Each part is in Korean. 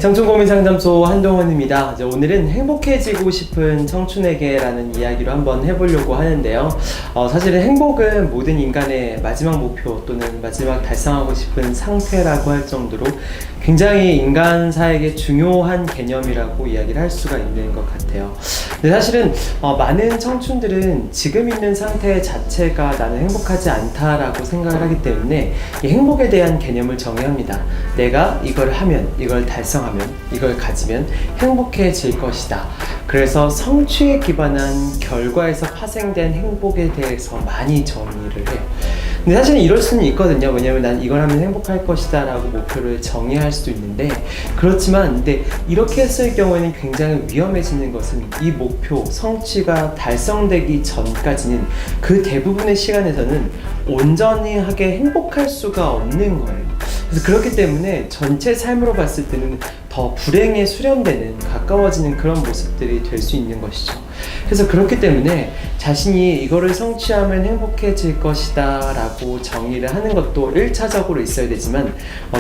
청춘고민상담소 한동원입니다. 오늘은 행복해지고 싶은 청춘에게라는 이야기로 한번 해보려고 하는데요. 사실은 행복은 모든 인간의 마지막 목표 또는 마지막 달성하고 싶은 상태라고 할 정도로 굉장히 인간사에게 중요한 개념이라고 이야기를 할 수가 있는 것 같아요. 근데 사실은 많은 청춘들은 지금 있는 상태 자체가 나는 행복하지 않다라고 생각을 하기 때문에 이 행복에 대한 개념을 정의합니다. 내가 이걸 하면, 이걸 달성하면, 이걸 가지면 행복해질 것이다. 그래서 성취에 기반한 결과에서 파생된 행복에 대해서 많이 정의를 해요. 근데 사실은 이럴 수는 있거든요. 왜냐면 난 이걸 하면 행복할 것이다 라고 목표를 정의할 수도 있는데, 그렇지만 근데 이렇게 했을 경우에는 굉장히 위험해지는 것은 이 목표, 성취가 달성되기 전까지는 그 대부분의 시간에서는 온전하게 행복할 수가 없는 거예요. 그래서 그렇기 때문에 전체 삶으로 봤을 때는 더 불행에 수렴되는, 가까워지는 그런 모습들이 될 수 있는 것이죠. 그래서 그렇기 때문에 자신이 이거를 성취하면 행복해질 것이다 라고 정의를 하는 것도 1차적으로 있어야 되지만,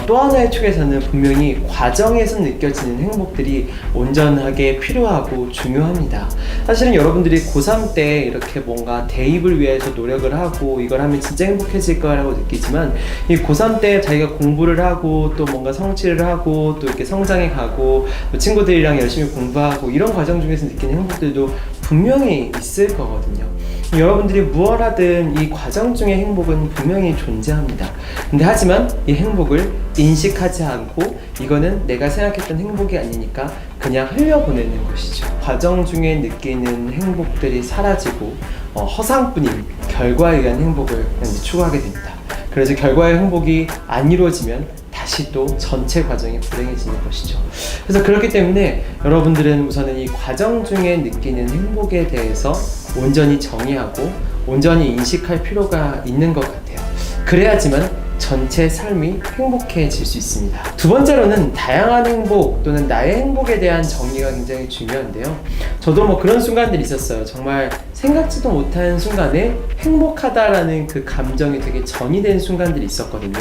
또 하나의 축에서는 분명히 과정에서 느껴지는 행복들이 온전하게 필요하고 중요합니다. 사실은 여러분들이 고3 때 이렇게 뭔가 대입을 위해서 노력을 하고 이걸 하면 진짜 행복해질 거라고 느끼지만, 이 고3 때 자기가 공부를 하고 또 뭔가 성취를 하고 또 이렇게 성장해 가고 또 친구들이랑 열심히 공부하고 이런 과정 중에서 느끼는 행복들도 분명히 있을 거거든요. 여러분들이 무엇 하든 이 과정 중의 행복은 분명히 존재합니다. 근데 하지만 이 행복을 인식하지 않고 이거는 내가 생각했던 행복이 아니니까 그냥 흘려보내는 것이죠. 과정 중에 느끼는 행복들이 사라지고 허상뿐인 결과에 의한 행복을 추구하게 됩니다. 그래서 결과의 행복이 안 이루어지면 다시 또 전체 과정이 불행해지는 것이죠. 그래서 그렇기 때문에 여러분들은 우선은 이 과정 중에 느끼는 행복에 대해서 온전히 정의하고 온전히 인식할 필요가 있는 것 같아요. 그래야지만 전체 삶이 행복해질 수 있습니다. 두 번째로는 다양한 행복 또는 나의 행복에 대한 정의가 굉장히 중요한데요. 저도 그런 순간들이 있었어요. 정말 생각지도 못한 순간에 행복하다라는 그 감정이 되게 전이된 순간들이 있었거든요.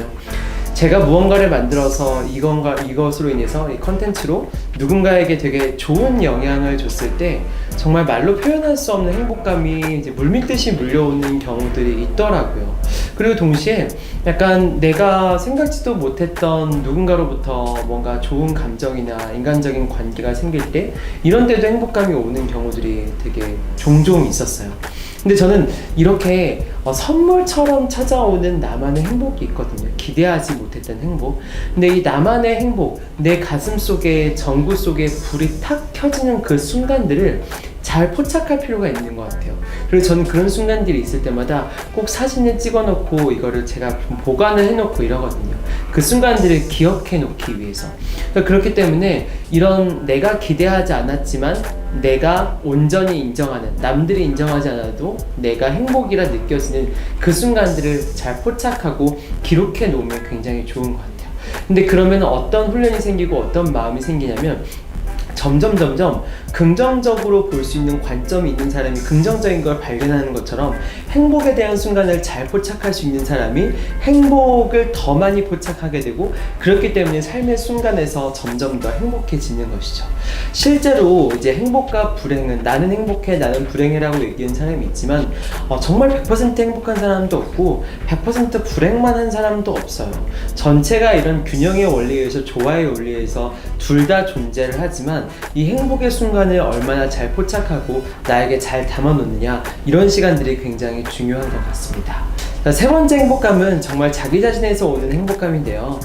제가 무언가를 만들어서 이것으로 인해서 이 컨텐츠로 누군가에게 되게 좋은 영향을 줬을 때 정말 말로 표현할 수 없는 행복감이 이제 물밀듯이 물려오는 경우들이 있더라고요. 그리고 동시에 약간 내가 생각지도 못했던 누군가로부터 뭔가 좋은 감정이나 인간적인 관계가 생길 때 이런 데도 행복감이 오는 경우들이 되게 종종 있었어요. 근데 저는 이렇게 선물처럼 찾아오는 나만의 행복이 있거든요. 기대하지 못했던 행복. 근데 이 나만의 행복, 내 가슴 속에, 전구 속에 불이 탁 켜지는 그 순간들을 잘 포착할 필요가 있는 것 같아요. 그리고 저는 그런 순간들이 있을 때마다 꼭 사진을 찍어 놓고 이거를 제가 좀 보관을 해 놓고 이러거든요. 그 순간들을 기억해 놓기 위해서. 그렇기 때문에 이런 내가 기대하지 않았지만 내가 온전히 인정하는, 남들이 인정하지 않아도 내가 행복이라 느껴지는 그 순간들을 잘 포착하고 기록해 놓으면 굉장히 좋은 것 같아요. 근데 그러면 어떤 훈련이 생기고 어떤 마음이 생기냐면, 점점 긍정적으로 볼 수 있는 관점이 있는 사람이 긍정적인 걸 발견하는 것처럼 행복에 대한 순간을 잘 포착할 수 있는 사람이 행복을 더 많이 포착하게 되고, 그렇기 때문에 삶의 순간에서 점점 더 행복해지는 것이죠. 실제로 이제 행복과 불행은, 나는 행복해, 나는 불행해라고 얘기하는 사람이 있지만 정말 100% 행복한 사람도 없고 100% 불행만 한 사람도 없어요. 전체가 이런 균형의 원리에 의해서, 조화의 원리에 의해서 둘 다 존재를 하지만 이 행복의 순간을 얼마나 잘 포착하고 나에게 잘 담아놓느냐, 이런 시간들이 굉장히 중요한 것 같습니다. 자, 세 번째 행복감은 정말 자기 자신에서 오는 행복감인데요.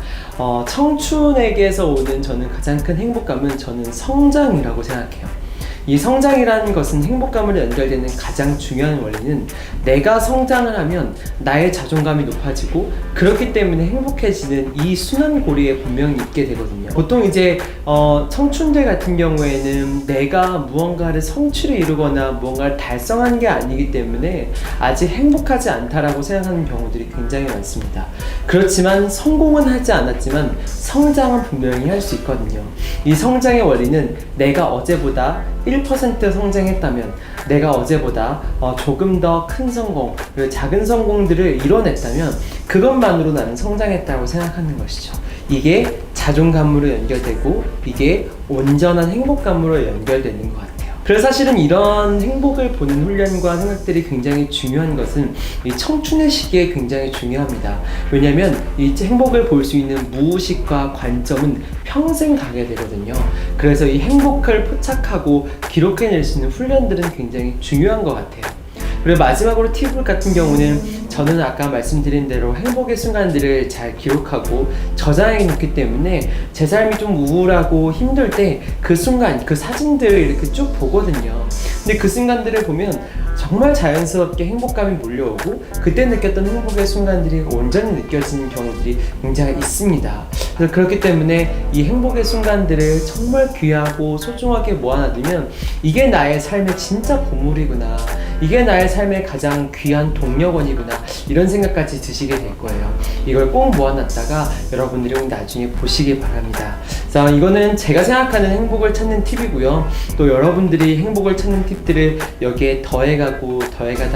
청춘에게서 오는 저는 가장 큰 행복감은 저는 성장이라고 생각해요. 이 성장이라는 것은 행복감으로 연결되는 가장 중요한 원리는, 내가 성장을 하면 나의 자존감이 높아지고 그렇기 때문에 행복해지는 이 순환고리에 분명히 있게 되거든요. 보통 이제 청춘들 같은 경우에는 내가 무언가를 성취를 이루거나 무언가를 달성한 게 아니기 때문에 아직 행복하지 않다라고 생각하는 경우들이 굉장히 많습니다. 그렇지만 성공은 하지 않았지만 성장은 분명히 할 수 있거든요. 이 성장의 원리는 내가 어제보다 1% 성장했다면, 내가 어제보다 조금 더 큰 성공, 그리고 작은 성공들을 이뤄냈다면 그것만으로 나는 성장했다고 생각하는 것이죠. 이게 자존감으로 연결되고 이게 온전한 행복감으로 연결되는 것 같아요. 그래서 사실은 이런 행복을 보는 훈련과 생각들이 굉장히 중요한 것은 이 청춘의 시기에 굉장히 중요합니다. 왜냐하면 이 행복을 볼 수 있는 무의식과 관점은 평생 가게 되거든요. 그래서 이 행복을 포착하고 기록해낼 수 있는 훈련들은 굉장히 중요한 것 같아요. 그리고 마지막으로 팁 같은 경우는 저는 아까 말씀드린 대로 행복의 순간들을 잘 기록하고 저장해 놓기 때문에 제 삶이 좀 우울하고 힘들 때 그 순간, 그 사진들을 이렇게 쭉 보거든요. 근데 그 순간들을 보면 정말 자연스럽게 행복감이 몰려오고 그때 느꼈던 행복의 순간들이 온전히 느껴지는 경우들이 굉장히 있습니다. 그래서 그렇기 때문에 이 행복의 순간들을 정말 귀하고 소중하게 모아놔두면 이게 나의 삶의 진짜 보물이구나, 이게 나의 삶의 가장 귀한 동력원이구나, 이런 생각까지 드시게 될 거예요. 이걸 꼭 모아놨다가 여러분들이 나중에 보시기 바랍니다. 자, 이거는 제가 생각하는 행복을 찾는 팁이고요. 또 여러분들이 행복을 찾는 팁들을 여기에 더해가다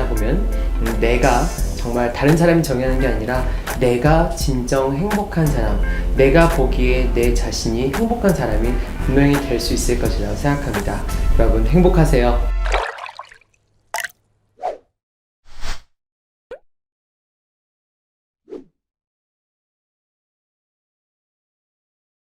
보면 내가 정말 다른 사람이 정의하는 게 아니라 내가 진정 행복한 사람, 내가 보기에 내 자신이 행복한 사람이 분명히 될 수 있을 것이라고 생각합니다. 여러분 행복하세요.